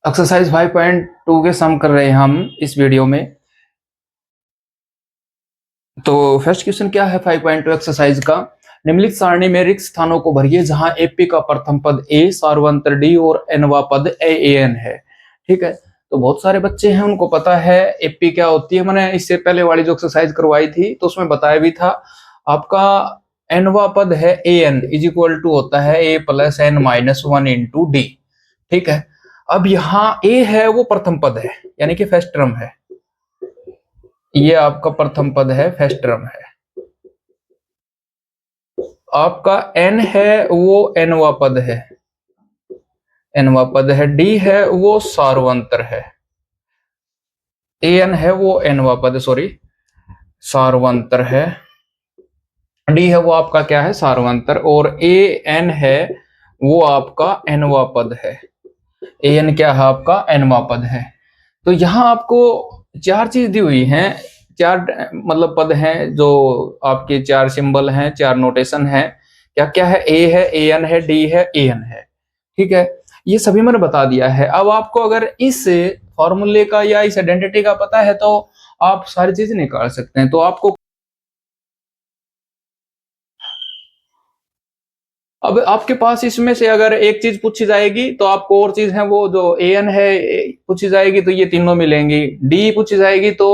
Exercise 5.2 के सम कर रहे हैं हम इस वीडियो में। तो फर्स्ट क्वेश्चन क्या है 5.2 एक्सरसाइज का। निम्नलिखित सारणी में रिक्त स्थानों को भरिए जहां एपी का प्रथम पद ए, सार्वंतर डी और एनवा पद एन है। ठीक है, तो बहुत सारे बच्चे हैं उनको पता है एपी क्या होती है। मैंने इससे पहले वाली जो एक्सरसाइज करवाई थी तो उसमें बताया भी था। आपका एनवा पद है A N is equal to होता है A plus N minus one into D. ठीक है, अब यहाँ ए है वो प्रथम पद है यानी कि फर्स्ट टर्म है। ये आपका प्रथम पद है, फर्स्ट टर्म है। आपका एन है वो एनवा पद है, एनवा पद है। डी है वो सार्वंतर है। एन है वो एनवा पद, सॉरी सार्वंतर है। डी है वो आपका क्या है, सार्वंतर। और ए एन है वो आपका एनवा पद है। ए एन क्या है आपका, एनवा पद है। तो यहां आपको चार चीज दी हुई हैं, चार मतलब पद हैं जो आपके चार सिंबल हैं, चार नोटेशन हैं। क्या क्या है, ए है, ए एन है, डी है, ए एन है। ठीक है, ये सभी मैंने बता दिया है। अब आपको अगर इस फॉर्मूले का या इस आइडेंटिटी का पता है तो आप सारी चीज निकाल सकते हैं। तो आपको अब आपके पास इसमें से अगर एक चीज पूछी जाएगी तो आपको और चीज है वो जो ए एन है पूछी जाएगी तो ये तीनों मिलेंगी। डी पूछी जाएगी तो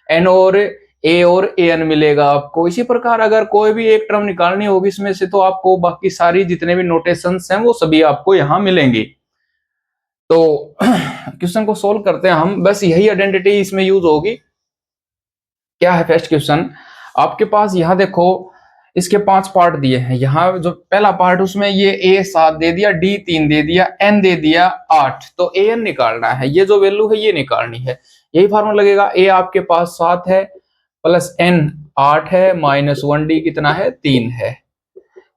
एन और ए एन मिलेगा आपको। इसी प्रकार अगर कोई भी एक टर्म निकालनी होगी इसमें से तो आपको बाकी सारी जितने भी नोटेशंस हैं वो सभी आपको यहाँ मिलेंगी। तो क्वेश्चन को सोल्व करते हैं हम, बस यही आइडेंटिटी इसमें यूज होगी। क्या है फर्स्ट क्वेश्चन आपके पास, यहाँ देखो इसके 5 पार्ट दिए हैं। यहाँ जो पहला पार्ट उसमें ये ए 7 दे दिया, डी 3 दे दिया, एन दे दिया 8। तो ए एन निकालना है, ये जो वैल्यू है ये निकालनी है। यही फार्मूला लगेगा। ए आपके पास 7 है प्लस एन 8 है माइनस 1 डी कितना है, 3 है।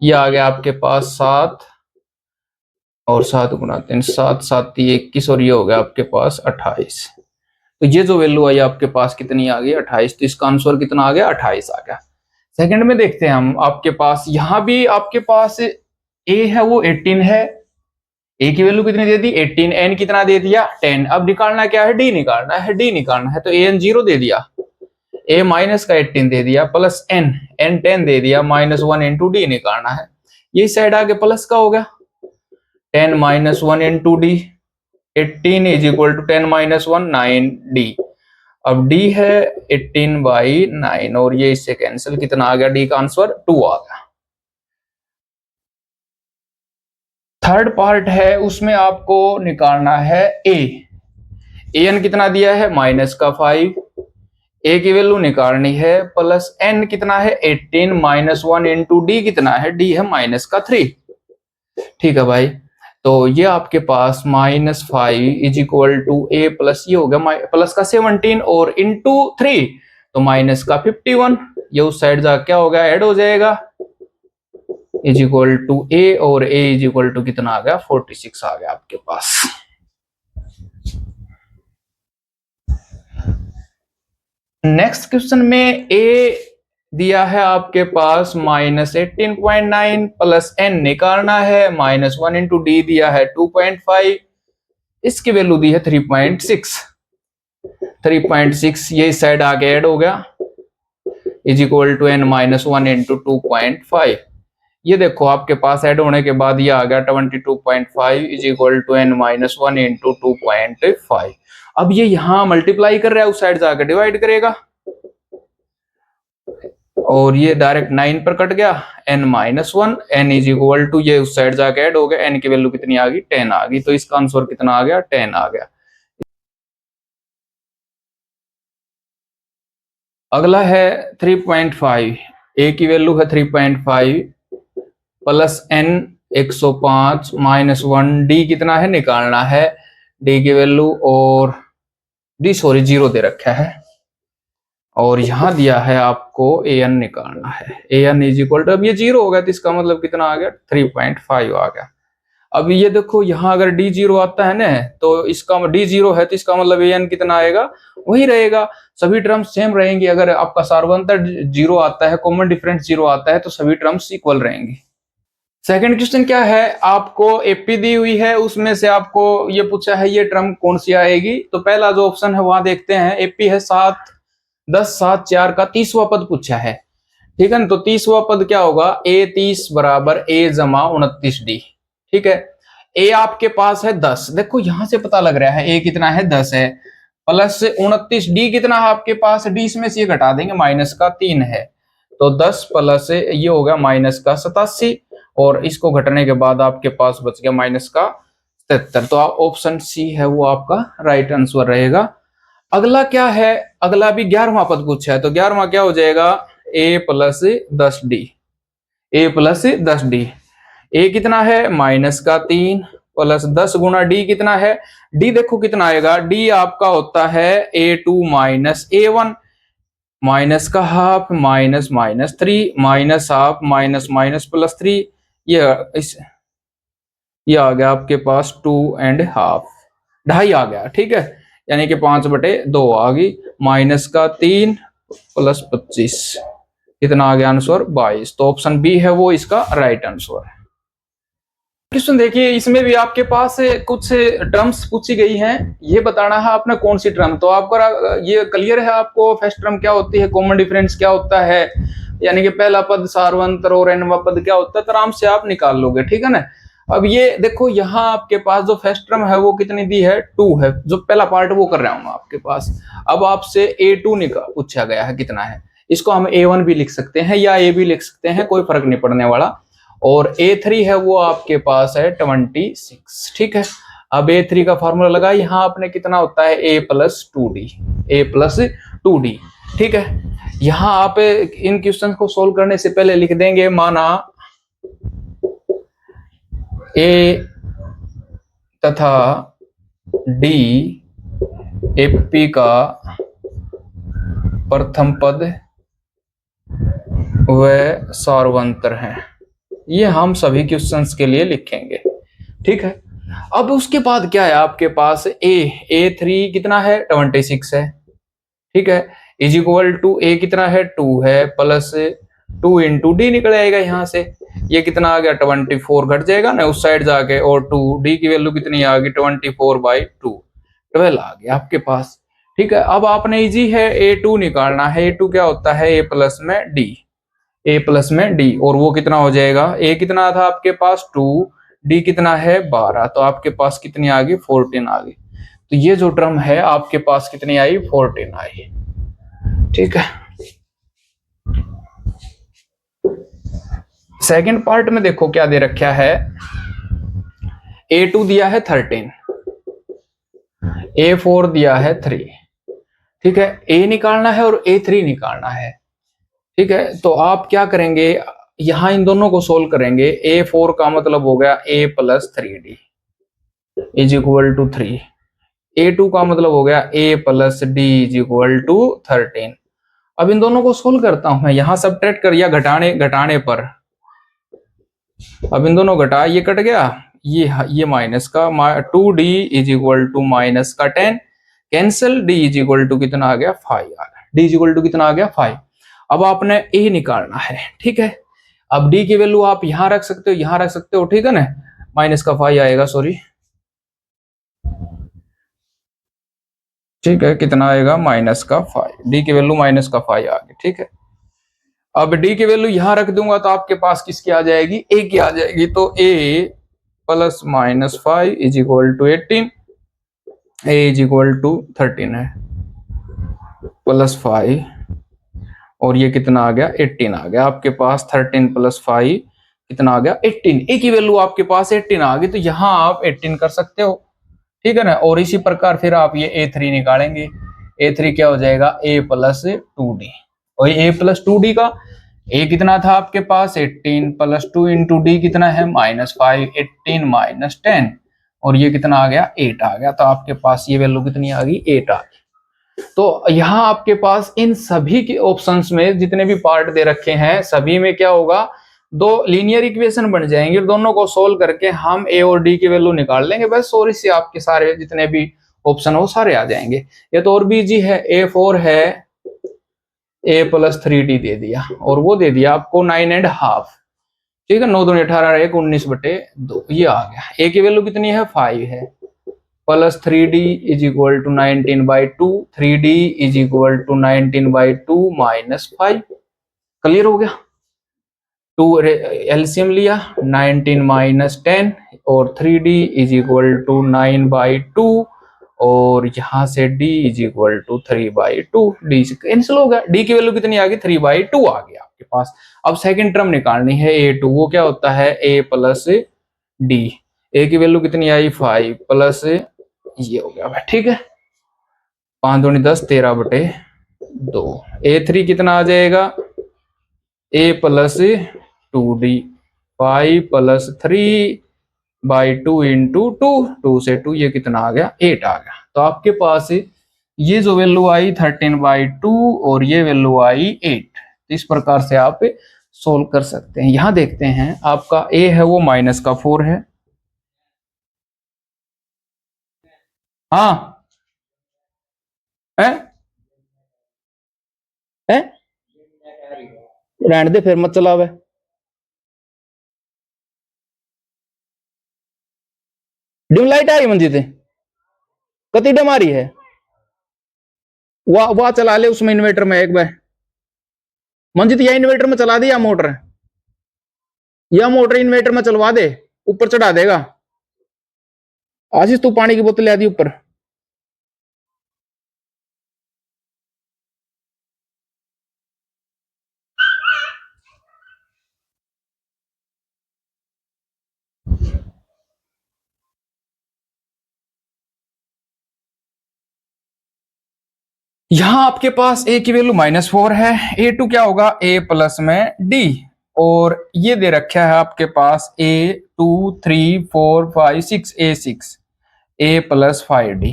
ये आ गया आपके पास 7 और 7 गुना 3, 7 7 21 और ये हो गया आपके पास 28। तो ये जो वैल्यू आई आपके पास कितनी आ गई, 28। तो इसका आंसर कितना आ गया, 28 आ गया। सेकंड में देखते हैं हम, आपके पास यहां भी आपके पास ए है वो 18 है। ए की वैल्यू कितनी दे दी, 18। एन कितना दे दिया, 10। अब निकालना क्या है, डी निकालना है। डी निकालना है तो ए एन 0 दे दिया, ए माइनस का 18 दे दिया प्लस एन, एन 10 दे दिया माइनस 1 इंटू डी निकालना है। ये साइड आगे प्लस का हो गया, 10 minus 1 into D, 18 is equal to 10 minus 1 9 डी। अब डी है 18/9 और ये इससे कैंसिल, कितना आ गया, डी का आंसर 2 आ गया। थर्ड पार्ट है उसमें आपको निकालना है ए एन कितना दिया है, माइनस का 5। ए की वैल्यू निकालनी है प्लस एन कितना है 18 माइनस 1 इंटू डी कितना है, डी है माइनस का 3। ठीक है भाई, तो ये आपके पास -5 is equal to A plus ये हो गया प्लस का 17 और इंटू 3 तो माइनस का 51। ये उस साइड जा क्या हो गया, ऐड हो जाएगा, इज इक्वल टू ए और ए इज इक्वल टू कितना आ गया, 46 आ गया आपके पास। नेक्स्ट क्वेश्चन में ए दिया है आपके पास -18.9 प्लस एन निकालना है, -1 इंटू डी दिया है 2.5, इसकी वैल्यू दी है 3.6। 3.6 ये साइड आगे ऐड हो गया, is equal to n minus 1 into 2.5। ये देखो आपके पास ऐड होने के बाद ये आ गया 22.5 is equal to n minus 1 into 2.5। अब ये यहां मल्टीप्लाई कर रहा है, उस साइड जाकर डिवाइड करेगा और ये डायरेक्ट 9 पर कट गया, n minus 1 n is equal to ये उस साइड जाके ऐड हो गया, n की वैल्यू कितनी आ गई, 10 आ गई। तो इसका आंसर कितना आ गया, 10 आ गया। अगला है 3.5, a की वैल्यू है 3.5 प्लस n 105 माइनस 1 d कितना है, निकालना है d की वैल्यू, और d सॉरी 0 दे रखा है और यहां दिया है आपको ए एन निकालना है। A N is equal to, अब ये 0 हो गया तो इसका मतलब कितना आ गया, 3.5 आ गया। अब ये देखो यहाँ अगर डी 0 आता है ना तो इसका डी 0 है तो इसका मतलब ए एन कितना आएगा, वही रहेगा। सभी टर्म्स सेम रहेंगी। अगर आपका सार्वंतर 0 आता है, कॉमन डिफरेंस 0 आता है तो सभी टर्म्स इक्वल रहेंगी। सेकंड क्वेश्चन क्या है, आपको एपी दी हुई है, उसमें से आपको ये पूछा है ये टर्म कौन सी आएगी। तो पहला जो ऑप्शन है वहां देखते हैं, एपी है 7 10 7 4 का 30वां पद पूछा है, ठीक है ना। तो 30वां पद क्या होगा, ए 30 बराबर ए जमा 29d, ठीक है। ए आपके पास है 10, देखो यहां से पता लग रहा है ए कितना है 10 है, प्लस 29d कितना है आपके पास, डी इसमें से ये घटा देंगे, माइनस का 3 है, तो 10 प्लस ये हो गया माइनस का 87, और इसको घटने के बाद आपके पास बच गया माइनस का 77। तो ऑप्शन सी है वो आपका राइट आंसर रहेगा। अगला क्या है, अगला भी 11वां पद पूछा है, तो 11वां क्या हो जाएगा, ए प्लस 10d, ए प्लस 10d, ए कितना है माइनस का 3 प्लस 10 गुना डी कितना है, डी देखो कितना आएगा, डी आपका होता है a2 माइनस a1, माइनस का half minus minus 3 minus half minus minus plus 3, ये आ गया आपके पास 2.5, ढाई आ गया, ठीक है, यानी कि 5/2 आ गई, माइनस का 3 प्लस 25 कितना आ गया आंसर 22। तो ऑप्शन बी है वो इसका राइट आंसर है। क्वेश्चन देखिए, इसमें भी आपके पास कुछ टर्म्स पूछी गई हैं, ये बताना है आपने कौन सी टर्म। तो आपका ये क्लियर है आपको, फर्स्ट टर्म क्या होती है, कॉमन डिफरेंस क्या होता है, यानी कि पहला पद सार्वंतर और nवां पद क्या होता है, तो आराम से आप निकाल लोगे, ठीक है ना। अब ये देखो यहाँ आपके पास जो फर्स्ट टर्म है वो कितनी दी है 2 है, जो पहला पार्ट वो कर रहा हूं आपके पास। अब आपसे a2 निकाल पूछा गया है कितना है, इसको हम a1 भी लिख सकते हैं या a भी लिख सकते हैं, कोई फर्क नहीं पड़ने वाला। और A3 है वो आपके पास है 26, ठीक है। अब A3 का फॉर्मूला लगा, यहाँ आपने कितना होता है a plus 2d, a plus 2d, ठीक है। यहाँ आप इन क्वेश्चन को सोल्व करने से पहले लिख देंगे, माना a तथा d AP का प्रथम पद व सार्वंतर है, ये हम सभी क्वेश्चंस के लिए लिखेंगे, ठीक है। अब उसके बाद क्या है आपके पास, A3 कितना है 26 है, ठीक है, इज इक्वल टू ए कितना है 2 है, प्लस 2 इंटू डी निकल आएगा यहाँ से, ये कितना आ गया 24 घट जाएगा ना उस साइड जाके, और 2 डी की वैल्यू कितनी आ गई 24/2, 12 आ गया आपके पास, ठीक है। अब आपने इजी है A2 निकालना है, A2 क्या होता है A प्लस में डी, ए प्लस में डी, और वो कितना हो जाएगा, ए कितना था आपके पास 2, डी कितना है 12, तो आपके पास कितनी आ गई 14 आ गई। तो ये जो टर्म है आपके पास कितनी आई 14 आई, ठीक है। सेकंड पार्ट में देखो क्या दे रखा है, A2 दिया है 13, A4 दिया है 3, ठीक है, A निकालना है और A3 निकालना है, ठीक है। तो आप क्या करेंगे, यहां इन दोनों को सोल्व करेंगे, A4 का मतलब हो गया A plus 3D is equal to 3, A2 का मतलब हो गया A plus D is equal to 13। अब इन दोनों को सोल्व करता हूं मैं, यहां सब्ट्रैक्ट कर या घटाने पर, अब इन दोनों घटा, ये कट गया, ये माइनस का 2D is equal to minus का 10, cancel, D is equal to कितना आ गया 5 आ गया, D इज इक्वल टू कितना आ गया 5। अब आपने A निकालना है, ठीक है। अब D की वैल्यू आप यहां रख सकते हो, यहां रख सकते हो, ठीक है ना, माइनस का 5 आएगा, सॉरी, ठीक है, कितना आएगा माइनस का 5, डी की वैल्यू माइनस का 5 आ गई, ठीक है। अब डी की वैल्यू यहां रख दूंगा तो आपके पास किसकी आ जाएगी, ए की आ जाएगी, तो A plus minus 5 is equal to 18, A is equal to 13 है, प्लस 5, और ये कितना आ गया 18 आ गया आपके पास, 13 प्लस 5 कितना आ गया 18, ए की वैल्यू आपके पास 18 आ गई, तो यहां आप 18 कर सकते हो, ठीक है ना। और इसी प्रकार फिर आप ये A3 निकालेंगे, A3 क्या हो जाएगा A प्लस 2D, और A प्लस 2D का A कितना था आपके पास 18 प्लस 2 इंटू डी कितना है -5, 18 माइनस 10, और ये कितना आ गया 8 आ गया, तो आपके पास ये वैल्यू कितनी आ गई 8 आ गई। तो यहाँ आपके पास इन सभी के ऑप्शंस में जितने भी पार्ट दे रखे हैं सभी में क्या होगा, दो लीनियर इक्वेशन बन जाएंगे, दोनों को सोल्व करके हम ए और डी की वैल्यू निकाल लेंगे बस, और इससे आपके सारे जितने भी ऑप्शन हो सारे आ जाएंगे। ये तो और भी इजी है, A4 है A प्लस 3D दे दिया, और वो दे दिया आपको 9.5, ठीक है, 9 दूनी 18, 1 19/2 ये आ गया। ए की वैल्यू कितनी है 5 है, plus 3d is equal to 19/2, 3d is equal to 19/2 minus 5। Clear हो गया। 2 एलसीएम लिया, 19 माइनस 10 और 3d इज इक्वल टू 9/2 और यहां से d is equal to 3/2। D से कैंसिल हो गया, d की वैल्यू कितनी आ गई 3/2 आ गया आपके पास। अब सेकंड टर्म निकालनी है a2, वो क्या होता है a प्लस d। a की वैल्यू कितनी आई 5 प्लस ये हो गया भाई, ठीक है। 5 दूनी 10, 13/2। a3 कितना आ जाएगा a plus 2d, 5 plus 3/2 into 2 से 2 ये कितना आ गया 8 आ गया। तो आपके पास ये जो वैल्यू आई 13/2 और ये वैल्यू आई 8। इस प्रकार से आप सोल्व कर सकते हैं। यहां देखते हैं आपका a है वो -4 है। हाँ है, है? रहने दे फिर मत चलावे। डिम लाइट आई मंजी ते कति डम आ रही है, वाह चला ले उसमें इन्वर्टर में एक बार मंजित, या इन्वर्टर में चला दे या मोटर इन्वर्टर में चलवा दे, ऊपर चढ़ा देगा। आशीष तू पानी की बोतल ले दी ऊपर। यहां आपके पास a की वैल्यू -4 है, a2 क्या होगा a प्लस में d, और ये दे रखा है आपके पास a2 3 4 5 6 a6 a plus 5d।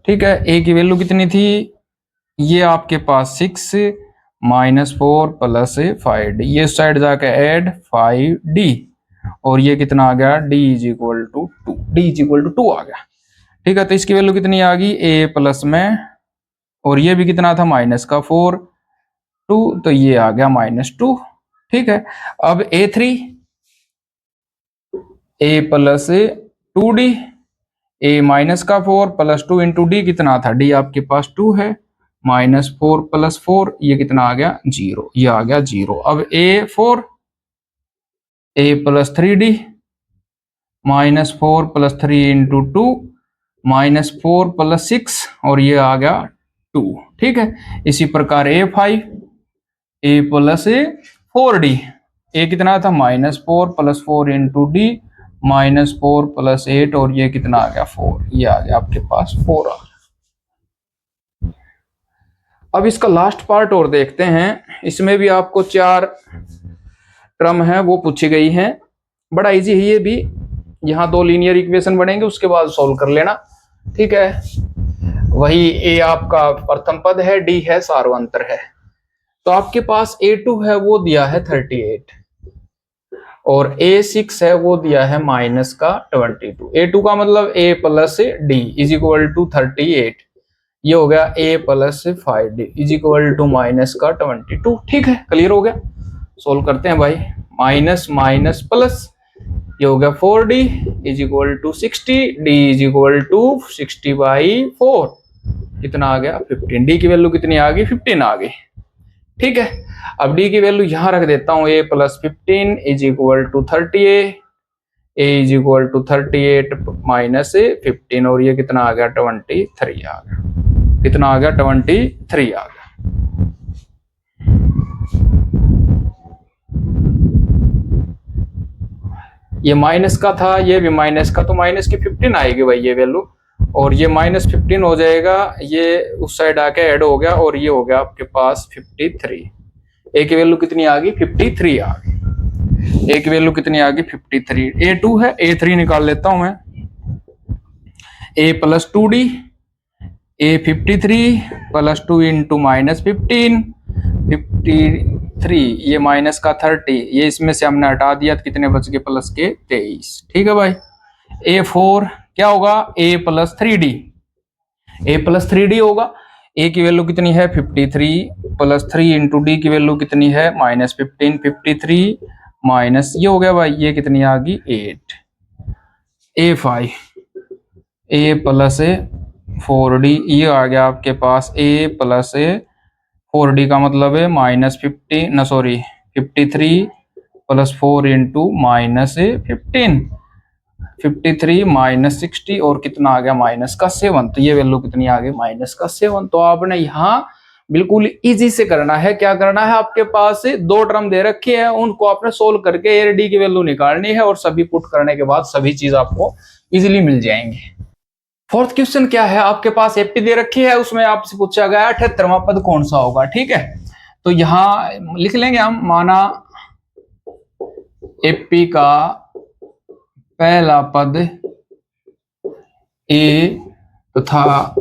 ठीक है, a की वैल्यू कितनी थी, ये आपके पास 6 -4 प्लस 5d, ये साइड जाके ऐड 5d और ये कितना आ गया d is equal to 2, d is equal to 2 आ गया। ठीक है, तो इसकी वैल्यू कितनी आ गई a प्लस में, और ये भी कितना था -4 2, तो ये आ गया -2। ठीक है, अब a3 a plus 2d, a -4 plus 2 into D कितना था, d आपके पास 2 है, -4 प्लस 4 ये कितना आ गया 0, ये आ गया 0। अब a4 a plus 3d -4 plus 3 into 2 -4 plus 6 और ये आ गया 2। ठीक है, इसी प्रकार a5 a plus 4d, a कितना था -4 प्लस 4 इंटू डी -4 प्लस 8 और ये कितना आ गया 4, ये आ गया आपके पास 4 आ गया। अब इसका लास्ट पार्ट और देखते हैं, इसमें भी आपको 4 टर्म है वो पूछी गई है, बड़ा इजी है ये भी। यहाँ 2 लीनियर इक्वेशन बनेंगे, उसके बाद सॉल्व कर लेना। ठीक है, वही a आपका प्रथम पद है, d है सार्वंतर है। तो आपके पास a2 है वो दिया है 38 और a6 है वो दिया है -22। a2 का मतलब a plus d is equal to 38, ये हो गया a plus 5d is equal to -22। ठीक है, क्लियर हो गया। सोल्व करते हैं भाई, माइनस माइनस प्लस, ये हो गया 4d is equal to 60, d is equal to 60/4 कितना आ गया 15। d की वैल्यू कितनी आ गई 15 आ गई। ठीक है, अब d की वैल्यू यहां रख देता हूं, a plus 15 is equal to 38, a is equal to 38 minus 15 और ये कितना आ गया 23 आ गया, कितना आ गया 23 आ गया। ये माइनस का था, ये भी माइनस का, तो माइनस की 15 आएगी भाई ये वैल्यू, और ये -15 हो जाएगा, ये उस साइड आके ऐड हो गया और ये हो गया आपके पास 53। ए की वैल्यू कितनी आ गई 53 आ गई। ए की वैल्यू कितनी आ गई 53। a2 है, a3 निकाल लेता हूं मैं, a plus 2d a 53 plus 2 into -15 53, ये माइनस का 30, ये इसमें से हमने हटा दिया तो कितने बच गए प्लस के 23। ठीक है भाई, a4 क्या होगा a plus 3d, a plus 3d होगा। a की वैल्यू कितनी है 53 प्लस 3 इंटू डी की वैल्यू कितनी है -15, 53 माइनस ये हो गया भाई, ये कितनी आ गई 8, A5 A प्लस 4D, ये आ गया आपके पास A प्लस 4D का मतलब है -50 ना सॉरी 53 प्लस 4 इंटू -15, 53 -60 और कितना आ गया -7। तो ये वैल्यू कितनी आ गई -7। तो आपने यहाँ बिल्कुल इजी से करना है, क्या करना है, आपके पास दो टर्म दे रखे हैं, उनको आपने सोल्व करके ए डी की वैल्यू निकालनी है और सभी पुट करने के बाद सभी चीज आपको इजीली मिल जाएंगे। फोर्थ क्वेश्चन क्या है, आपके पास एपी दे रखी है, उसमें आपसे पूछा गया 78वां पद कौन सा होगा। ठीक है, तो यहां लिख लेंगे हम, माना एपी का पहला पद ए तथा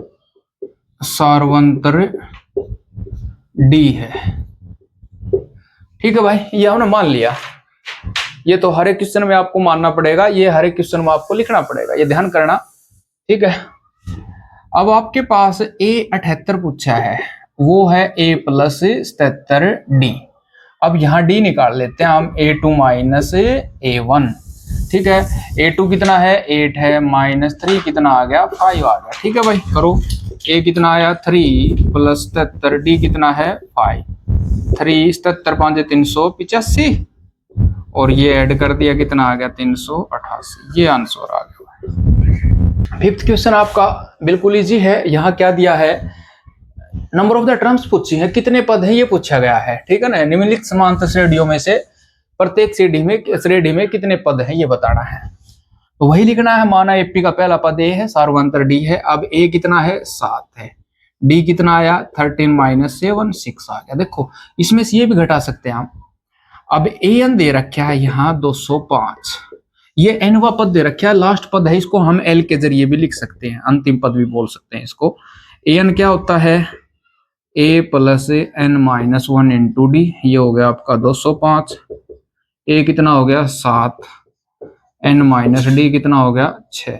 सार्वंतर डी है। ठीक है भाई, ये हमने मान लिया। ये तो हर एक क्वेश्चन में आपको मानना पड़ेगा, ये हर एक क्वेश्चन में आपको लिखना पड़ेगा, ये ध्यान करना। ठीक है, अब आपके पास ए 78 पूछा है, वो है ए प्लस 77 डी। अब यहाँ डी निकाल लेते हैं हम, A2 माइनस A1। ठीक है, A2 कितना है 8 है, -3 कितना आ गया 5 आ गया। ठीक है भाई, करो, A कितना आया 3 प्लस 77, D कितना है 5, 3 77 5 385 और ये ऐड कर दिया कितना आ गया 388, ये आंसर आ गया। फिफ्थ क्वेश्चन आपका बिल्कुल इजी है। यहाँ क्या दिया है, नंबर ऑफ द टर्म्स पूछी है, कितने पद है ये पूछा गया है। ठीक है ना, निम्नलिखित समांतर श्रेणियों में से प्रत्येक श्रेणी में कितने पद हैं ये बताना है। तो वही लिखना है, माना एपी का पहला पद ए है, सार्वंतर डी है। अब ए कितना है 7 है, डी कितना आया 13 माइनस 7 6 आ गया। देखो इसमें से ये भी घटा सकते हैं आप। अब ए एन दे रखा है यहाँ 205, ये एनवा पद दे रखा है, लास्ट पद है, इसको हम एल के जरिए भी लिख सकते हैं, अंतिम पद भी बोल सकते हैं इसको। ए एन क्या होता है, A plus N minus 1 into D, ये हो गया आपका 205। ए कितना हो गया 7, एन माइनस डी कितना हो गया 6,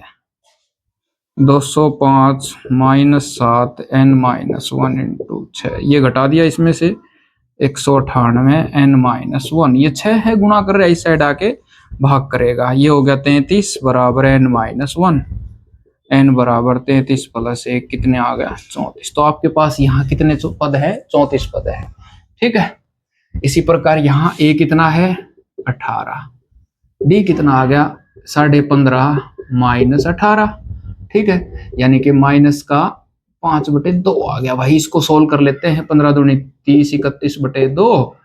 205 माइनस 7 एन माइनस 1 इंटू 6, ये घटा दिया इसमें से 198 एन माइनस 1, ये 6 है, गुणा कर रहा है, इस साइड आके भाग करेगा, ये हो गया 33 बराबर एन माइनस 1, एन बराबर 33 प्लस 1 कितने आ गया 34। तो आपके पास यहाँ कितने पद है, 34 पद है। ठीक है, इसी प्रकार यहाँ ए कितना है 18, डी कितना आ गया 15.5 माइनस 18। ठीक है, यानी कि माइनस का 5/2 आ गया भाई। इसको सोल्व कर लेते हैं, 15 दूनी 30, 31/2,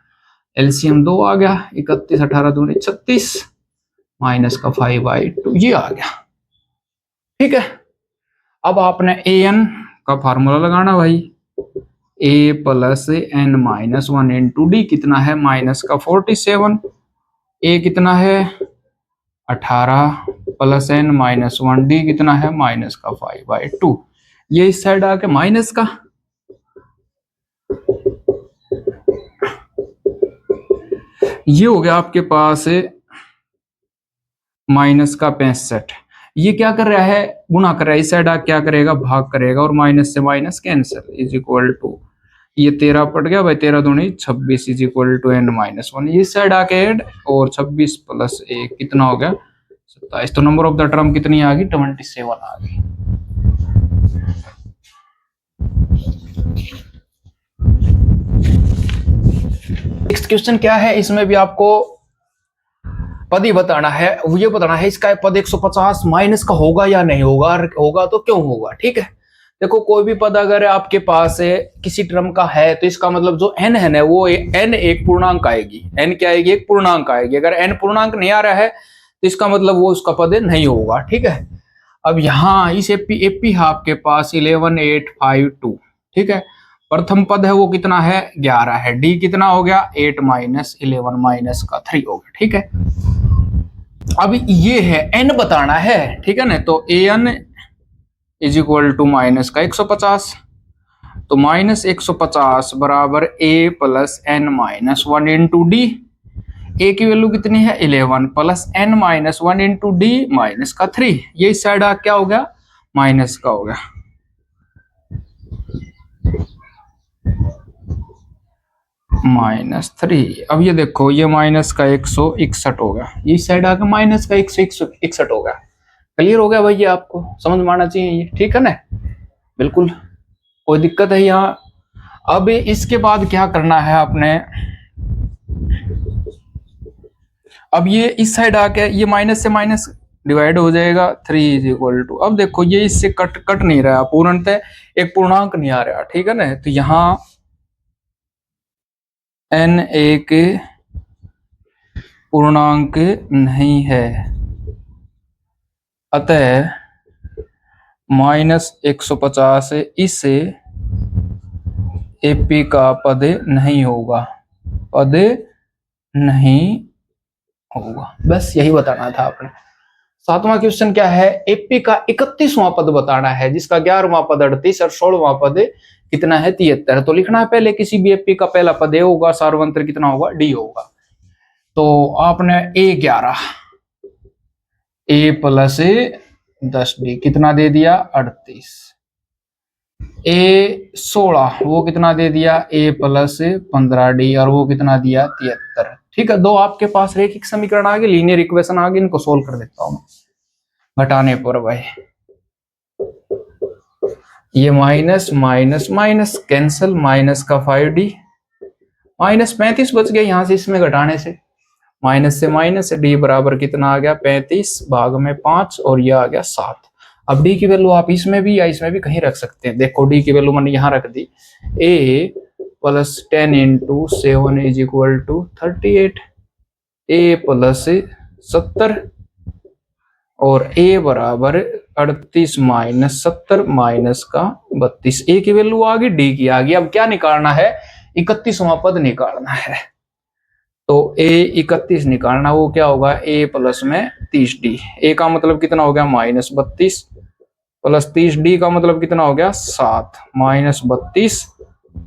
एलसीएम 2 आ गया, 31 18 दूनी 36 माइनस का 5/2, ये आ गया। ठीक है, अब आपने ए एन का फार्मूला लगाना भाई, A plus N minus 1 into D कितना है माइनस का 47, ए कितना है 18 प्लस एन माइनस 1, डी कितना है माइनस का 5/2, ये इस साइड आके माइनस का, ये हो गया आपके पास माइनस का 65। ये क्या कर रहा है, गुणा कर रहा है, इस साइड आके क्या करेगा भाग करेगा और माइनस से minus cancel, is equal to ये 13 पड़ गया भाई, 13 दूनी 26 is equal to n minus 1, इस साइड आके ऐड और 26 प्लस 1 कितना हो गया 27। तो नंबर ऑफ द टर्म कितनी आ गई 27 आ गई। नेक्स्ट क्वेश्चन क्या है, इसमें भी आपको पद ही बताना है, ये बताना है इसका पद 150 माइनस का होगा या नहीं होगा, होगा तो क्यों होगा। ठीक है, देखो कोई भी पद अगर आपके पास किसी टर्म का है तो इसका मतलब जो n है ना, वो n एक पूर्णांक आएगी, n क्या आएगी एक पूर्णांक आएगी। अगर n पूर्णांक नहीं आ रहा है तो इसका मतलब वो उसका पद नहीं होगा। ठीक है, अब यहाँ इस एपी है आपके पास 11852। ठीक है, प्रथम पद है वो कितना है 11 है, डी कितना हो गया 8 माइनस 11 माइनस का 3 हो गया। ठीक है, अब ये है n बताना है। ठीक है ना, तो A N is equal to minus का 150, तो माइनस 150 बराबर a plus N minus 1 into D, A की वैल्यू कितनी है 11 plus N minus 1 into D minus का 3, ये इस साइड आ क्या हो गया माइनस का हो गया। -3। अब ये देखो, ये माइनस का 161 हो गया, इस साइड आके माइनस का 161 हो गया। क्लियर हो गया भैया? आपको समझ में आना चाहिए ये, ठीक है ना? बिल्कुल, कोई दिक्कत है यहाँ? अब इसके बाद क्या करना है आपने, अब ये इस साइड आके ये माइनस से माइनस डिवाइड हो जाएगा, 3 = 2। अब देखो ये इससे कट नहीं रहा, पूर्णतः एक पूर्णांक नहीं आ रहा, ठीक है ना? तो यहाँ n एक पूर्णांक नहीं है, अतः -150 इस एपी का पद नहीं होगा, पद नहीं होगा। बस यही बताना था आपने। 7वां क्वेश्चन क्या है, एपी का 31वां पद बताना है, जिसका 11वां पद 38 और 16वां पद कितना है, 73। तो लिखना है पहले किसी भी एपी का पहला पद ए होगा, सार्वंत्र कितना होगा, डी होगा। तो आपने A11 A + 10D कितना दे दिया, 38। A16 वो कितना दे दिया, A + 15D, और वो कितना दिया, 73। ठीक है, दो आपके पास रैखिक समीकरण आ गए, लीनियर इक्वेशन आ गए, इनको सोल्व कर देता हूं घटाने पर। भाई ये minus minus minus cancel, minus का 5D, -35 बच गया यहां से इसमें घटाने से, माइनस से माइनस, D बराबर कितना आ गया, 35 भाग में 5, और ये आ गया 7। अब D की वैल्यू आप इसमें भी या इसमें भी कहीं रख सकते हैं। देखो D की वैल्यू मैंने यहाँ रख दी, A + 10 × 7 = 38, A + 70, और A बराबर 38 - 70 माइनस का 32। A की वैल्यू आ गई, D की आ गई। अब क्या निकालना है, 31वां पद निकालना है। तो A 31 निकालना, वो क्या होगा, A + में 30D। A का मतलब कितना हो गया, -32 + 30D का मतलब कितना हो गया, 7 -32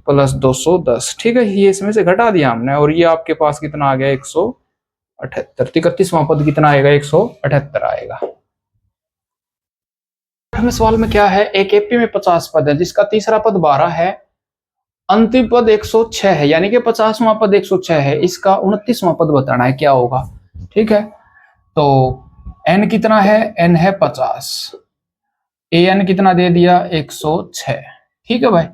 + 210। ठीक है, ये इसमें से घटा दिया हमने, और ये आपके पास कितना आ गया, 178। 31वां पद कितना आएगा, 178 आएगा। हमें सवाल में क्या है, एक एपी में 50 पद है, जिसका तीसरा पद 12 है, अंतिम पद 106 है, यानी कि 50वां पद 106 है, इसका 29वां पद बताना है, क्या होगा। ठीक है, तो n कितना है, n है 50, an कितना दे दिया, 106। ठीक है भाई,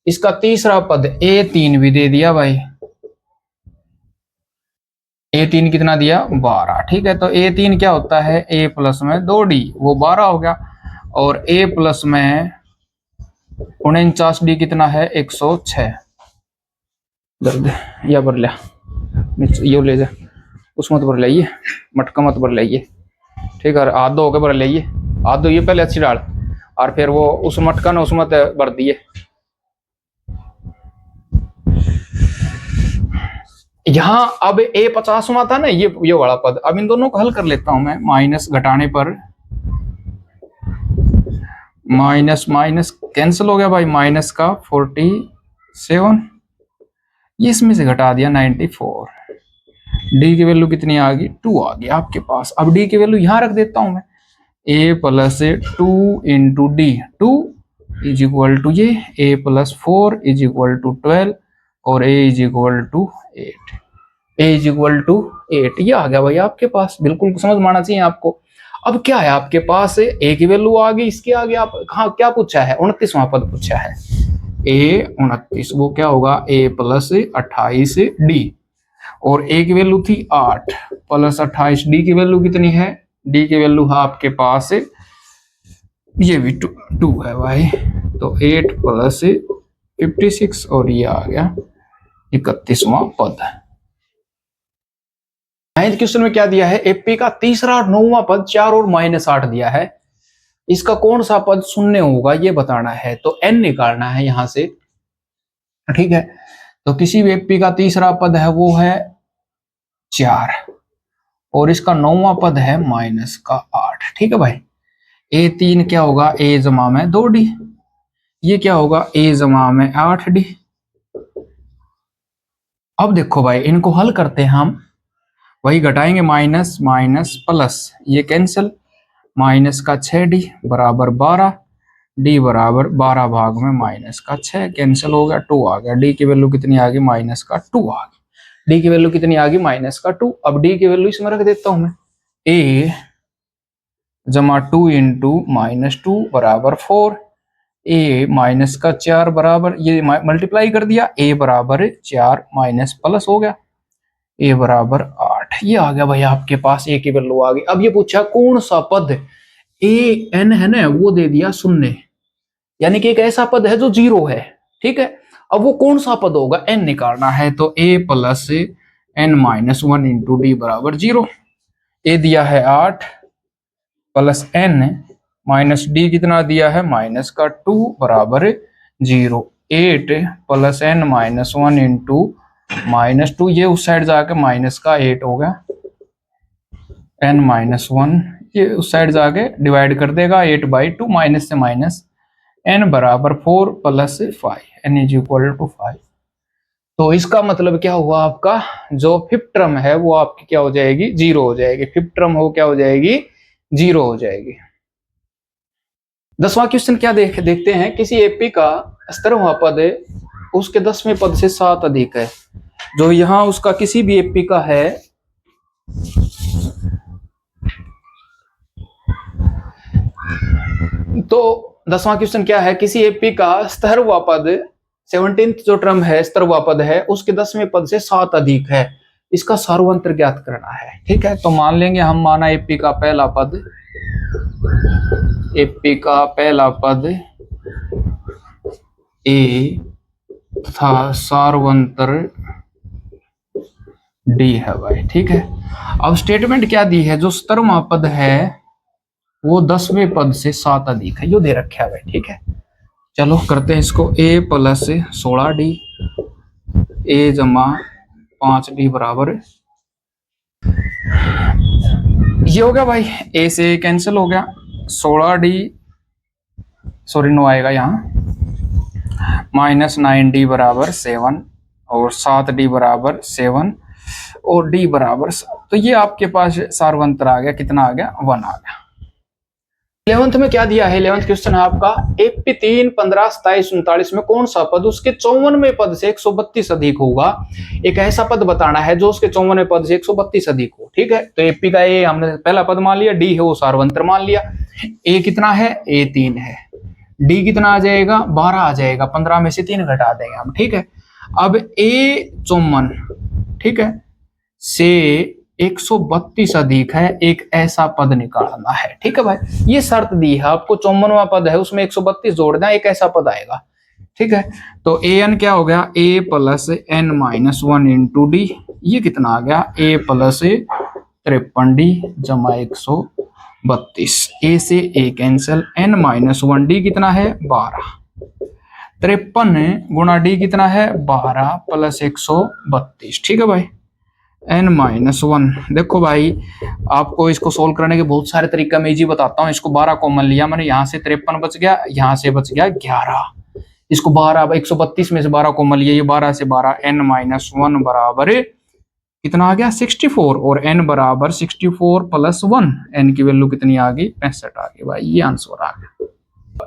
इसका तीसरा पद A3 भी दे दिया भाई, A3 कितना दिया, 12। ठीक है, तो A3 क्या होता है, A + में 2D, वो 12 हो गया, और A + में 49D कितना है, 106। दर्द या भर लिया, यो ले जा, उस मत भर लाइए, मटका मत भर लाइए। ठीक है, हाथ धो के भर लाइए, हाथ धोइए पहले अच्छी डाल, और फिर वो उस मटका ने उस मत भर दिए। यहाँ अब A 50वां था ना, ये वाला पद, अब इन दोनों को हल कर लेता हूं मैं, माइनस घटाने पर माइनस माइनस कैंसिल हो गया भाई, माइनस का 47, ये इसमें से घटा दिया 94। D की वैल्यू कितनी आ गई, 2 आ गई आपके पास। अब D की वैल्यू यहां रख देता हूं मैं, A + 2 × D, 2 = ये A + 4 = 12, और A = 8, A = 8, ये आ गया भाई आपके पास। बिल्कुल समझ में आना चाहिए आपको। अब क्या है आपके पास, A की वैल्यू आ गई, इसके आगे आप हाँ क्या पूछा है, 29वां पद पूछा है, A 29, वो क्या होगा, A + 28D, और A की वैल्यू थी 8 + 28, D की वैल्यू कितनी है, D की वैल्यू है आपके पास, ये भी 2 है भाई, तो 8 + 56, और ये आ गया 31वां पद। नाइन्थ क्वेश्चन में क्या दिया है, एपी का तीसरा और 9वां पद 4 और -8 दिया है, इसका कौन सा पद शून्य होगा ये बताना है। तो n निकालना है यहां से। ठीक है, तो किसी भी एपी का तीसरा पद है वो है 4, और इसका 9वां पद है -8। ठीक है भाई, A3 क्या होगा, A जमा में 2D, ये क्या होगा, A जमा में 8D। अब देखो भाई, इनको हल करते हैं हम, वही घटाएंगे, माइनस माइनस प्लस, ये कैंसिल, माइनस का 6D बराबर 12, डी बराबर 12 भाग में माइनस का 6, कैंसिल हो गया, 2 आ गया। डी की वैल्यू कितनी आ गई? माइनस का 2 आ गई। डी की वैल्यू कितनी आ गई? माइनस का 2। अब डी की वैल्यू इसमें रख देता हूं मैं, ए जमा 2 इंटू -2 बराबर 4, ए माइनस का 4 बराबर, ये मल्टीप्लाई कर दिया, ए बराबर 4 माइनस प्लस हो गया, ए बराबर 8। ये आ गया भाई आपके पास, ए की वैल्यू आ गई। अब ये पूछा कौन सा पद ए एन है ना, वो दे दिया शून्य, यानी कि एक ऐसा पद है जो 0 है। ठीक है, अब वो कौन सा पद होगा, एन निकालना है, तो A plus N minus 1 into D बराबर 0। ए दिया है 8 प्लस एन माइनस डी कितना दिया है? माइनस का 2 बराबर 0। 8 प्लस एन माइनस 1 इंटू -2, ये उस साइड जाके माइनस का 8 हो गया, एन माइनस 1 ये उस साइड जाके डिवाइड कर देगा, 8/2 माइनस से माइनस, एन बराबर 4 plus 5, n is equal to 5। तो इसका मतलब क्या हुआ, आपका जो फिफ्थ टर्म है वो आपकी क्या हो जाएगी? 0 हो जाएगी। फिफ्थ टर्म हो क्या हो जाएगी? 0 हो जाएगी। 10वां क्वेश्चन क्या देखते हैं, किसी एपी का 17वां पद उसके 10वें पद से 7 अधिक है। जो यहां उसका किसी भी एपी का है, तो 10वां क्वेश्चन क्या है, किसी एपी का 17वां पद 17th जो टर्म है 17वां पद है उसके 10वें पद से 7 अधिक है, इसका सार्वंतर ज्ञात करना है। ठीक है, तो मान लेंगे हम, माना एपी का पहला पद, एपी का पहला पद ए तथा सार्वंतर डी है भाई। ठीक है, अब स्टेटमेंट क्या दी है, जो 17वां पद है वो 10वें पद से 7 अधिक है, यो दे रखा है भाई। ठीक है, चलो करते हैं इसको, ए प्लस 16d, ए जमा 5d बराबर, ये हो गया भाई, ए से कैंसिल हो गया, 16d सॉरी 9 आएगा यहाँ, -9d बराबर 7 और 7d बराबर 7 और d बराबर 7। तो ये आपके पास सार्वंतर आ गया, कितना आ गया? 1 आ गया। 11th में क्या दिया है, 11th क्वेश्चन है आपका, एपी 3, 15, 27, 39 में कौन सा पद उसके 54वें पद से 132 अधिक होगा। एक ऐसा पद बताना है जो उसके 54वें पद से 132 अधिक हो। ठीक है, तो एपी का ए हमने पहला पद मान लिया, डी है वो सार्वंतर मान लिया। ए कितना है? ए 3 है। डी कितना आ जाएगा? 12 आ जाएगा, 15 में से 3 घटा देंगे हम। ठीक है, अब ए 54 ठीक है से 132 अधिक है, एक ऐसा पद निकालना है। ठीक है भाई, ये शर्त दी है आपको, 54वां पद है उसमें 132 जोड़ दें, एक ऐसा पद आएगा। ठीक है, तो ए एन क्या हो गया? A plus N minus 1 into D, ये कितना आ गया? ए प्लस 53d जमा 132, ए से ए कैंसिल, एन माइनस 1d कितना है? 12, 53 गुणा डी कितना है? 12 प्लस 132। ठीक है भाई, n माइनस 1, देखो भाई आपको इसको सोल्व करने के बहुत सारे तरीका मैं इजी बताता हूँ। इसको 12 कॉमन लिया मैंने, यहाँ से 53 बच गया, यहाँ से बच गया 11, इसको 12 132 में से 12 कॉमन लिया, ये 12 से 12, n माइनस 1 बराबर कितना आ गया? 64, और n बराबर 64 प्लस 1, n की वैल्यू कितनी आ गई? 65 आ गई भाई, ये आंसर आ गया।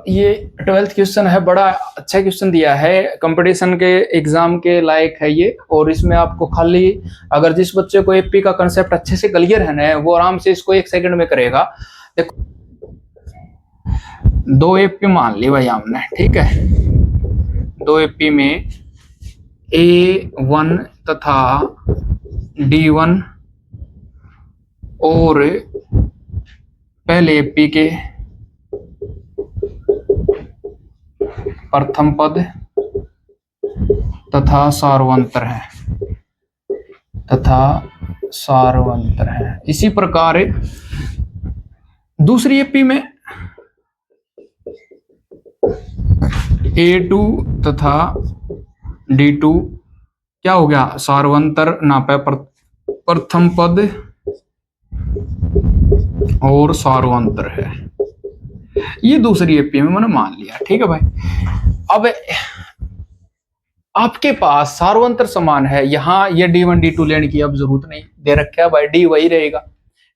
ये 12th क्वेश्चन है, बड़ा अच्छा क्वेश्चन दिया है, कंपटीशन के एग्जाम के लायक है ये। और इसमें आपको खाली, अगर जिस बच्चे को एपी का कंसेप्ट अच्छे से क्लियर है ना, वो आराम से इसको 1 सेकंड में करेगा। देखो 2 एपी मान ली भाई हमने, ठीक है, 2 एपी में A1 तथा D1 और पहले एपी के प्रथम पद तथा सार्वंतर है, इसी प्रकार दूसरी एपी में A2 तथा D2 क्या हो गया? सार्वंतर नापे, प्रथम पद और सार्वंतर है, ये दूसरी एपी में मैंने मान लिया। ठीक है भाई, अब आपके पास सार्वंतर समान है, यहां ये D1 D2 लेने की अब जरूरत नहीं, दे रखा है भाई, D वही रहेगा।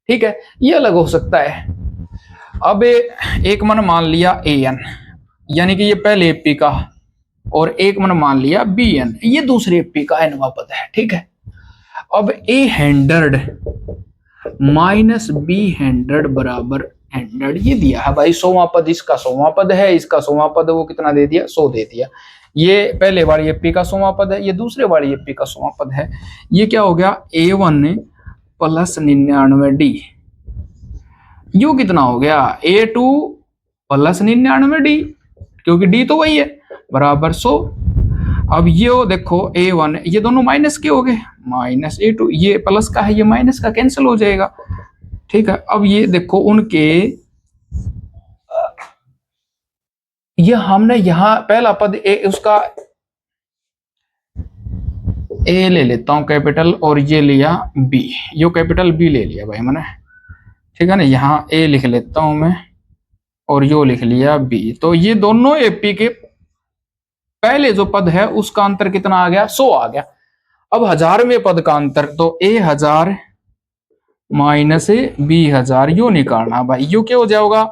ठीक है, ये अलग हो सकता है। अब एक मैंने मान लिया AN, यानी कि ये पहले एपी का, और एक मैंने मान लिया बी एन, ये दूसरे एपी का एनवा पद है, ठीक है। अब ए 100 माइनस बी 100 बराबर 100, ये दिया है भाई 100वां पद, इसका 100वां पद है, इसका 100वां पद, वो कितना दे दिया 100 दे दिया। ये पहले वाली एपी का 100वां पद है, ये दूसरे वाली एपी का 100वां पद है। ये क्या हो गया A1 प्लस 99D, यू कितना हो गया A2 प्लस 99D, क्योंकि D तो वही है, बराबर 100। अब ये देखो A1, ये दोनों माइनस के हो गए, माइनस A2, ये प्लस का है, ये माइनस का कैंसिल हो जाएगा, ठीक है। अब ये देखो उनके, ये हमने यहां पहला पद ए, उसका ए ले लेता हूं कैपिटल, और ये लिया बी, यो कैपिटल बी ले लिया भाई मैंने, ठीक है ना। यहाँ ए लिख लेता हूं मैं, और यो लिख लिया बी। तो ये दोनों एपी के पहले जो पद है उसका अंतर कितना आ गया 100 आ गया। अब 1000वें पद का अंतर, तो ए 1000 माइनस बी 1000, यू निकालना भाई। यू क्या हो जाएगा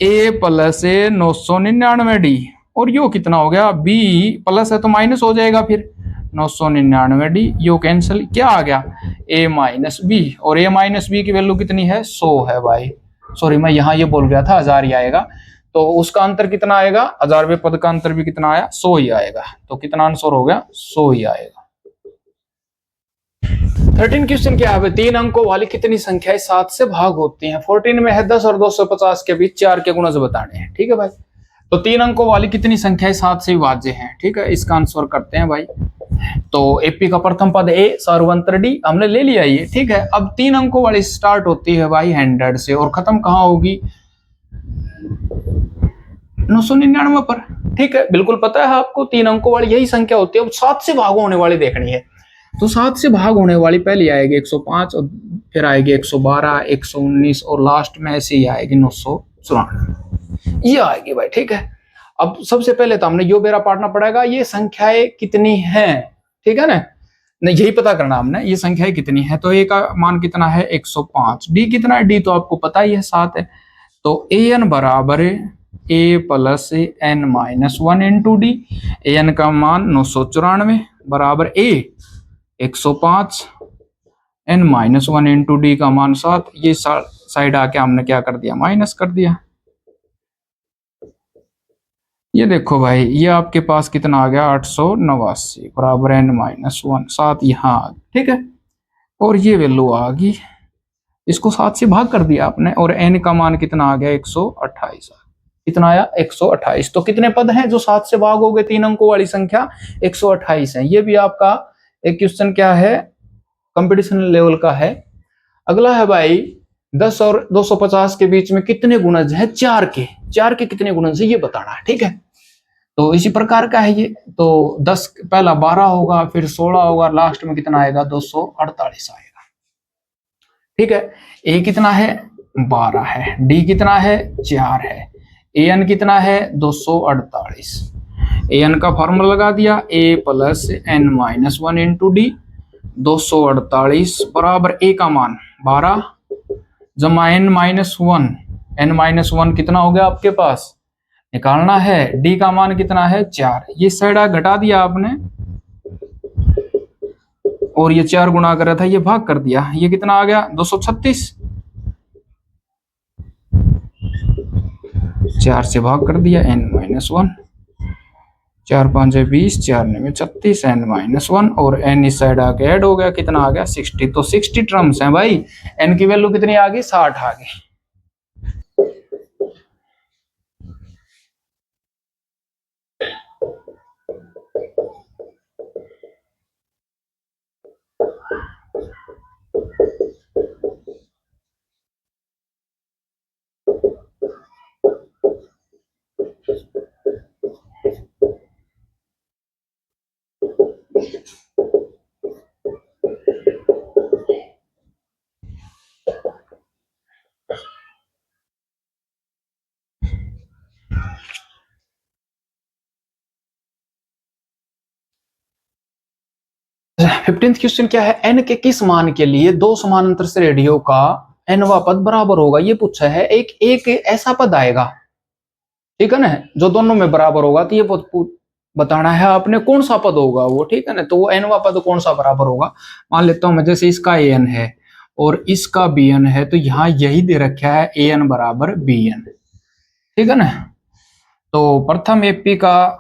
ए प्लस 999D, और यू कितना हो गया बी प्लस है तो माइनस हो जाएगा फिर 999D, यू कैंसिल, क्या आ गया ए माइनस बी, और ए माइनस बी की वैल्यू कितनी है 100 है भाई। सॉरी मैं यहाँ ये बोल गया था 1000 ही आएगा, तो उसका अंतर कितना आएगा, 1000वें पद का अंतर भी कितना आया 100 ही आएगा। तो कितना आंसर हो गया 100 ही आएगा। 13 क्वेश्चन क्या है, 3 अंकों वाली कितनी संख्याएं 7 से भाग होती हैं। 14 में है 10 और 250 के बीच 4 के गुणज बताने हैं, ठीक है भाई। तो 3 अंकों वाली कितनी संख्याएं 7 से विभाज्य हैं, ठीक है। इसका आंसर करते हैं भाई। तो एपी का प्रथम पद ए, सर्वंत्र डी, हमने ले लिया ये, ठीक है। अब 3 अंकों वाली स्टार्ट होती है भाई 100 से, और खत्म कहां होगी 999 पर, ठीक है। बिल्कुल पता है आपको 3 अंकों वाली यही संख्या होती है। अब 7 से भाग होने वाली देखनी है, तो 7 से भाग होने वाली पहले आएगी 105, और फिर आएगी 112, 119, और लास्ट में ऐसे ही आएगी 994, ये आएगी भाई, ठीक है। अब सबसे पहले तो हमने यो बेरा पाटना पड़ेगा, ये संख्याएं कितनी हैं, ठीक है ना, नहीं यही पता करना हमने, ये संख्याएं कितनी है। तो ए का मान कितना है 105, डी कितना है, डी तो आपको पता ही है 7 है। तो ए एन बराबर A plus N minus 1 into D, A N का मान 994 बराबर A 105, N minus 1 into D का मान 7, ये साइड आके हमने क्या कर दिया माइनस कर दिया। ये देखो भाई, ये आपके पास कितना आ गया 889 बराबर एन माइनस 1, 7 यहाँ आ गया, ठीक है। और ये वैल्यू आ गई, इसको 7 से भाग कर दिया आपने, और एन का मान कितना आ गया 128, कितना आया 128। तो कितने पद हैं जो 7 से भाग हो गए, 3 अंकों वाली संख्या 128 है। ये भी आपका एक क्वेश्चन क्या है कंपटीशन लेवल का है। अगला है भाई 10 और 250 के बीच में कितने गुणज हैं, 4 के कितने गुणज है ये बताना है, ठीक है। तो इसी प्रकार का है ये। तो 10 पहला 12 होगा, फिर 16 होगा, लास्ट में कितना आएगा 248 आएगा, ठीक है। ए कितना है 12 है, डी कितना है 4 है, ए एन कितना है 248। ए एन का फॉर्मूला लगा दिया, A plus N minus 1 into D, 248 बराबर ए का मान 12 जमा एन माइनस 1, एन माइनस 1 कितना हो गया आपके पास निकालना है, डी का मान कितना है 4, ये साइड घटा दिया आपने, और ये 4 गुणा कर रहा था ये भाग कर दिया, ये कितना आ गया 236, 4 से भाग कर दिया एन माइनस 1, 4 5 20, 4 9 36, एन माइनस 1, और एन इस साइड आके ऐड हो गया, कितना आ गया 60। तो 60 टर्म्स हैं भाई, एन की वैल्यू कितनी आ गई 60 आ गई। फिफ्टींथ क्वेश्चन क्या है, एन के किस मान के लिए दो समानांतर श्रेणियों का एनवा पद बराबर होगा, ये पूछा है। एक ऐसा पद आएगा ठीक है ना, जो दोनों में बराबर होगा तो ये बताना है आपने कौन सा पद होगा वो, ठीक है ना। तो वो nवा पद कौन सा बराबर होगा, मान लेता हूं मैं, जैसे इसका an है और इसका bn है, तो यहाँ यही दे रखा है an बराबर bn, ठीक है ना। तो प्रथम एपी का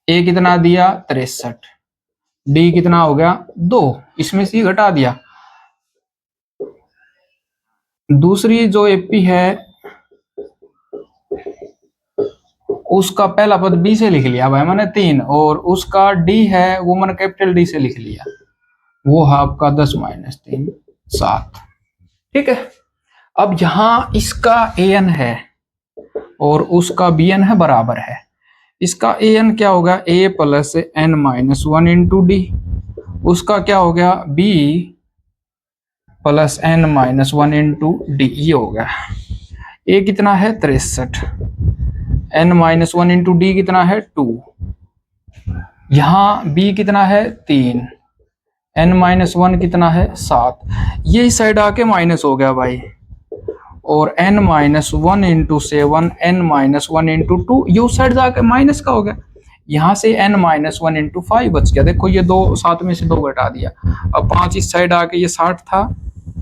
ए कितना दिया 63, डी कितना हो गया 2, इसमें से घटा दिया। दूसरी जो एपी है उसका पहला पद बी से लिख लिया भाई मैंने 3, और उसका डी है वो मैंने कैपिटल डी से लिख लिया, वो है आपका 10 - 3 7, ठीक है। अब यहां इसका an है और उसका bn है बराबर है, इसका an क्या होगा a plus n minus 1 into D, उसका क्या हो गया b plus n minus 1 into D, ये हो गया। a कितना है 63, n माइनस 1 इंटू डी कितना है 2, यहाँ b कितना है 3, n माइनस 1 कितना है 7, ये इस साइड आके माइनस हो गया भाई, और n minus 1 into 7, n minus 1 into 2, ये उस साइड जाके माइनस का हो गया, यहाँ से n माइनस 1 इंटू 5 बच गया। देखो ये 2 7 में से 2 घटा दिया, अब 5 इस साइड आके, ये 60 था,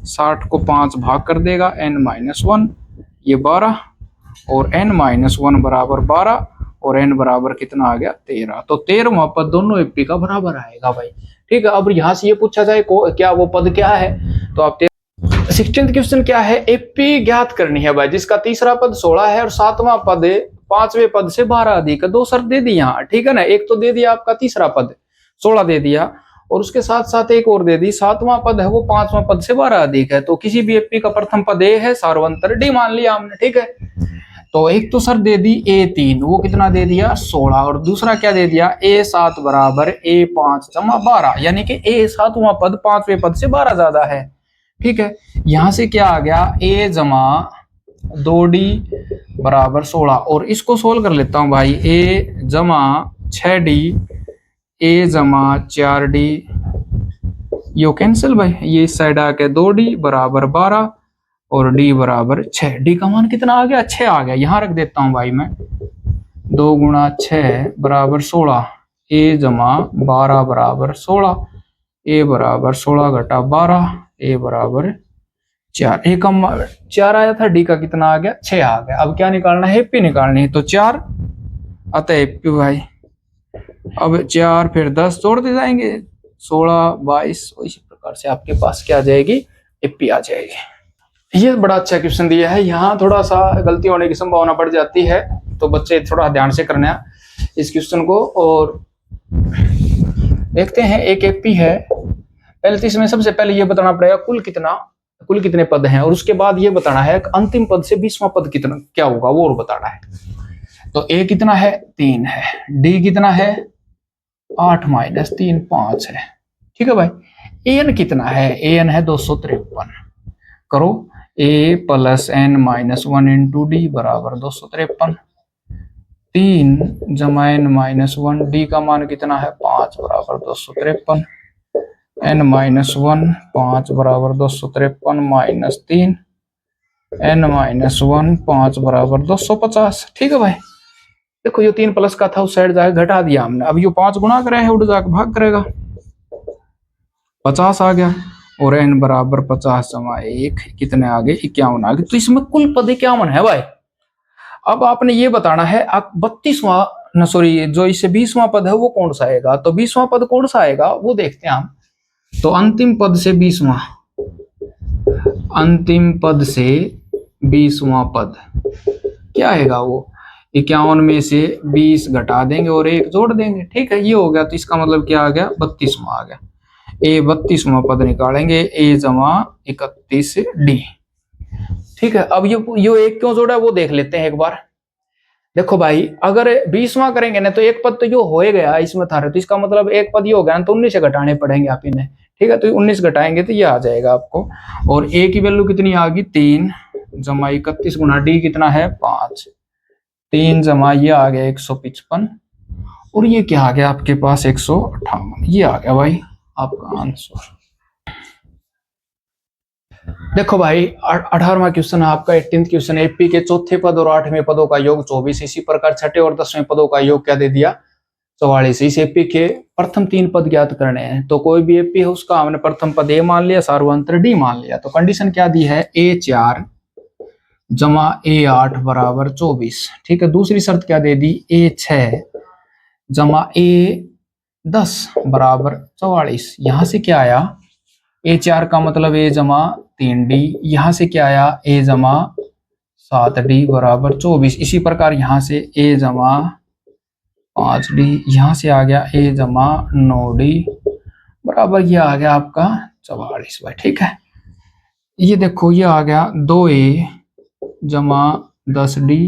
60 को 5 भाग कर देगा, n माइनस 1 ये 12, और n माइनस 1 बराबर 12, और n बराबर कितना आ गया 13, तो 13वां पद दोनों एपी का बराबर आएगा भाई, ठीक है। अब यहाँ से ये पूछा जाए क्या वो पद क्या है, तो आप 16th क्वेश्चन क्या है, एपी ज्ञात करनी है भाई, जिसका तीसरा पद 16 है और 7वां पद 5वें पद से 12 अधिक है। 2 शर्त दे दी यहाँ, ठीक है ना, एक तो दे दिया आपका तीसरा पद 16 दे दिया, और उसके साथ साथ एक और दे दी 7वां पद है वो 5वां पद से 12 अधिक है। तो किसी भी एपी का प्रथम पद ए है, सार्वंतर डी मान लिया हमने, ठीक है। तो एक तो शर्त दे दी A3, वो कितना दे दिया 16, और दूसरा क्या दे दिया A7 बराबर A5 जमा 12, यानी कि A7वां पद 5वें पद से 12 ज्यादा है, ठीक है। यहां से क्या आ गया a जमा 2d बराबर 16, और इसको सोल्व कर लेता हूं भाई, a जमा 6d, a जमा 4d, यो कैंसिल भाई, ये इस साइड आके 2d बराबर 12 और d बराबर 6, d का मान कितना आ गया 6 आ गया, यहां रख देता हूं भाई मैं, 2 गुणा 6 बराबर 16, a जमा 12 बराबर 16, a बराबर 16 घटा 12, a बराबर 4, ए कम 4 आया था, डी का कितना आ गया 6 आ गया। अब क्या निकालना है एपी निकालनी है, तो 4 अतः एपी भाई, अब 4 फिर 10 जोड़ दे जाएंगे 16 22, इसी प्रकार से आपके पास क्या आ जाएगी एपी आ जाएगी। ये बड़ा अच्छा क्वेश्चन दिया है, यहाँ थोड़ा सा गलती होने की संभावना बढ़ जाती है, तो बच्चे थोड़ा ध्यान से करना इस क्वेश्चन को। और देखते हैं एक एपी है, पहले तो इसमें सबसे पहले ये बताना पड़ेगा कुल कितने पद हैं, और उसके बाद ये बताना है अंतिम पद से 20वां पद कितना क्या होगा वो और बताना है। तो a कितना है 3 है, d कितना है 8 - 3 5 है, ठीक है भाई। an कितना है, an है 253, करो a plus n minus 1 into D बराबर 253, 3 जमा n माइनस 1, डी का मान कितना है 5 बराबर 253, n माइनस 1 5 बराबर 253 माइनस 3, n माइनस 1 5 बराबर 250, ठीक है भाई। देखो ये 3 प्लस का था, उस साइड जाके घटा दिया हमने, अब ये 5 गुणा करे है, उड़ जाकर भाग करेगा, 50 आ गया, और n बराबर 50 जमा 1 कितने आ गए 51 आ गए। तो इसमें कुल पद 51 है भाई। अब आपने ये बताना है 32वां सॉरी जो इससे 20वां पद है वो कौन सा आएगा, तो 20वां पद कौन सा आएगा वो देखते हैं हम। तो अंतिम पद से 20वां, अंतिम पद से 20वां पद क्या आएगा वो 51 में से 20 घटा देंगे और 1 जोड़ देंगे, ठीक है, ये हो गया। तो इसका मतलब क्या आ गया 32वां आ गया, ए 32वां पद निकालेंगे, a जमा 31 डी, ठीक है। अब ये एक क्यों जोड़ा है वो देख लेते हैं एक बार। देखो भाई अगर 20वां करेंगे ना तो एक पद तो यो हो गया इसमें था, तो इसका मतलब एक पद ये हो गया ना, तो 19 से घटाने पड़ेंगे आप इन्हें, ठीक है। तो 19 घटाएंगे तो ये आ जाएगा आपको, और a की वैल्यू कितनी आ गई 3 जमा 31 गुना डी कितना है 5, 3 जमा ये आ गया 155, और ये क्या आ गया आपके पास 158, ये आ गया भाई आपका आंसर। देखो भाई 18वां क्वेश्चन है आपका, 18th क्वेश्चन। एपी के चौथे पद और 8वें पदों का योग 24। इसी प्रकार छठे और 10वें पदों का योग क्या दे दिया, 44। इस एपी के प्रथम 3 पद ज्ञात करने हैं। तो कोई भी एपी है उसका हमने प्रथम पद ए मान लिया, सार्वंत्र डी मान लिया। तो कंडीशन क्या दी है, A4 जमा A8 बराबर 24। ठीक है, दूसरी शर्त क्या दे दी, A6 जमा A10 बराबर 44। यहां से क्या आया, A4 का मतलब A जमा 3D, यहां से क्या आया A जमा 7D बराबर 24। इसी प्रकार यहां से A जमा 5D, यहां से आ गया A जमा 9D बराबर ये आ गया आपका 44 भाई। ठीक है, ये देखो ये आ गया 2A जमा 10D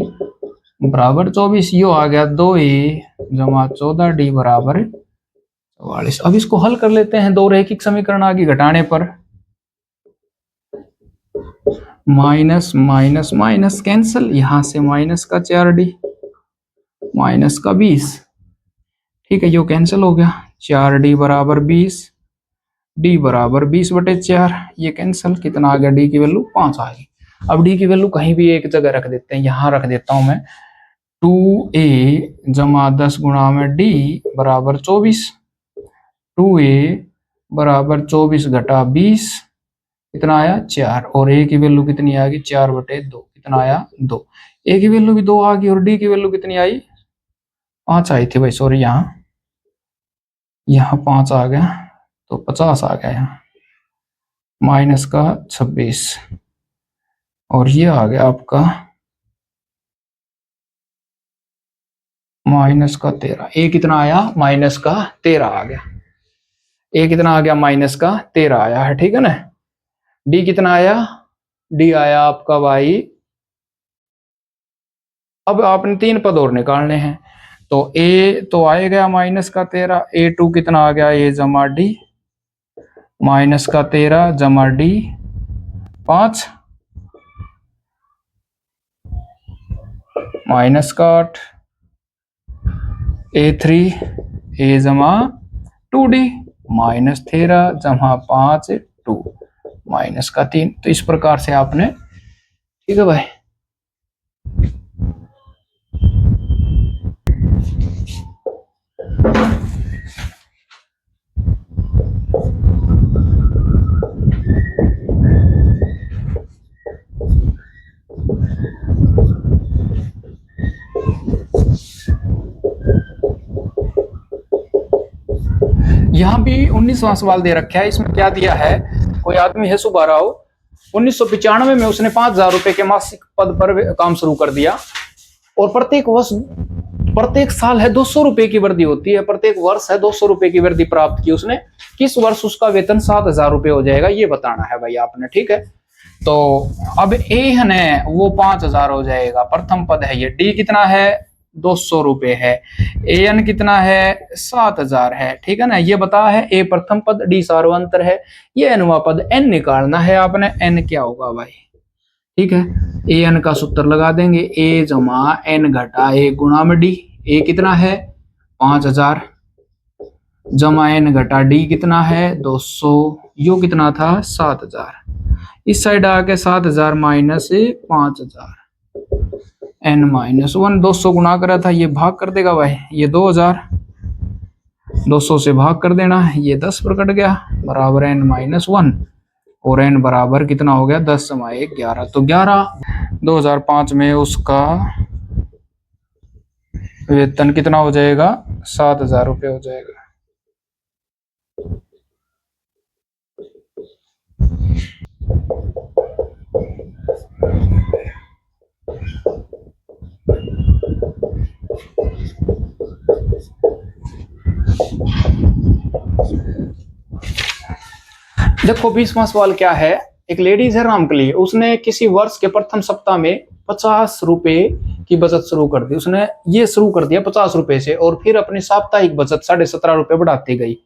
बराबर 24। ये आ गया 2A जमा 14D बराबर 44। अब इसको हल कर लेते हैं, दो रैखिक समीकरण आगे घटाने पर। माइनस माइनस माइनस कैंसल, यहां से माइनस का 4D माइनस का 20। ठीक है, यो कैंसिल हो गया, 4D बराबर 20, डी बराबर 20/4। ये कैंसिल, कितना आ गया, डी की वैल्यू 5 आ गई। अब डी की वैल्यू कहीं भी एक जगह रख देते हैं, यहां रख देता हूं मैं 2A जमा 10 गुणा में डी बराबर 24। 2A बराबर 24 घटा 20 कितना आया 4, और ए की वैल्यू कितनी आ गई 4/2, कितना आया 2। ए की वैल्यू भी 2 आ गई और डी की वैल्यू कितनी आई 5 आई थी भाई, सॉरी यहाँ 5 आ गया, तो 50 आ गया यहाँ, माइनस का 26 और ये आ गया आपका माइनस का 13। ए कितना आया माइनस का 13 आ गया, ए कितना आ गया माइनस का 13 आया है। ठीक है ना, डी कितना आया, डी आया आपका भाई, अब आपने 3 पद और निकालने हैं। तो ए तो आए गया माइनस का 13, A2 कितना आ गया ए जमा डी माइनस का 13 जमा डी 5 माइनस का 8, A3 ए जमा 2D माइनस 13 जमा 5 2 माइनस का 3। तो इस प्रकार से आपने, ठीक है भाई। यहाँ भी 19वां सवाल दे रखा है, इसमें क्या दिया है, कोई आदमी है सुबह राव, 1995 में उसने 5,000 रुपए के मासिक पद पर काम शुरू कर दिया और प्रत्येक साल है 200 रुपए की वृद्धि होती है, प्रत्येक वर्ष है 200 रुपए की वृद्धि प्राप्त की उसने। किस वर्ष उसका वेतन 7,000 रुपए हो जाएगा, ये बताना है भाई आपने। ठीक है, तो अब ए है वो 5,000 हो जाएगा, प्रथम पद है ये। डी कितना है 200 रुपए है, एन कितना है 7,000 है। ठीक है ना, ये बता है ए प्रथम पद, डी सार्वंतर है, ये एनवा पद एन निकालना है आपने। एन क्या होगा भाई, ठीक है, ए एन का सूत्र लगा देंगे, ए जमा एन घटा ए गुणा में डी। ए कितना है 5,000 जमा एन घटा डी कितना है 200, यो कितना था 7,000। इस साइड आके 7,000 माइनस 5,000 एन माइनस 1, 200 गुणा करा था, ये भाग कर देगा भाई, ये 2,000 200 से भाग कर देना, ये 10 पर कट गया बराबर एन माइनस 1, और एन बराबर कितना हो गया 10 जमा 1 11। तो 11 2005 में उसका वेतन कितना हो जाएगा 7,000 रुपये हो जाएगा। देखो 20वां सवाल क्या है, एक लेडीज है रामकली, उसने किसी वर्ष के प्रथम सप्ताह में 50 रुपए की बचत शुरू कर दी। उसने ये शुरू कर दिया 50 रुपए से और फिर अपनी साप्ताहिक बचत 17.5 रुपए बढ़ाती गई,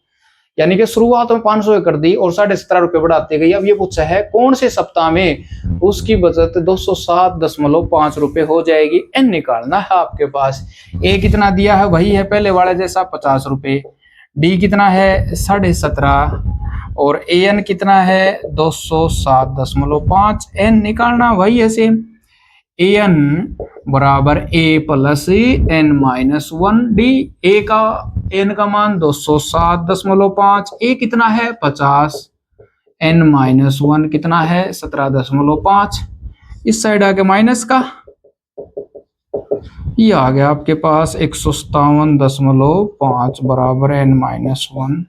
यानी कि शुरुआत में 500 कर दी और 17.5 रुपए बढ़ाती गई। अब ये पूछा है कौन से सप्ताह में उसकी बचत 207.5 रुपए हो जाएगी, एन निकालना है आपके पास। ए कितना दिया है वही है पहले वाले जैसा 50 रुपए, डी कितना है 17.5 और an कितना है 207.5। n निकालना वही है सेम, an बराबर a plus n minus 1d। n का मान 207.5, a कितना है 50, n माइनस 1 कितना है 17.5। इस साइड आके माइनस का, ये आ गया आपके पास 157.5 बराबर n माइनस 1।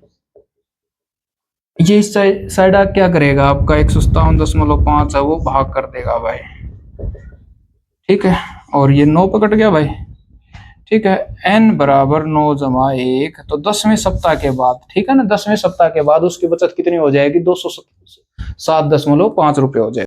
ये इस साइड आके क्या करेगा, आपका 157.5 है वो भाग कर देगा भाई, ठीक है। और ये 9 पे कट गया भाई, ठीक है। n बराबर 9 जमा 1, तो 10वें सप्ताह के बाद, ठीक है ना, 10वें सप्ताह के बाद उसकी बचत कितनी हो जाएगी 207.5 रुपये हो जाएगी।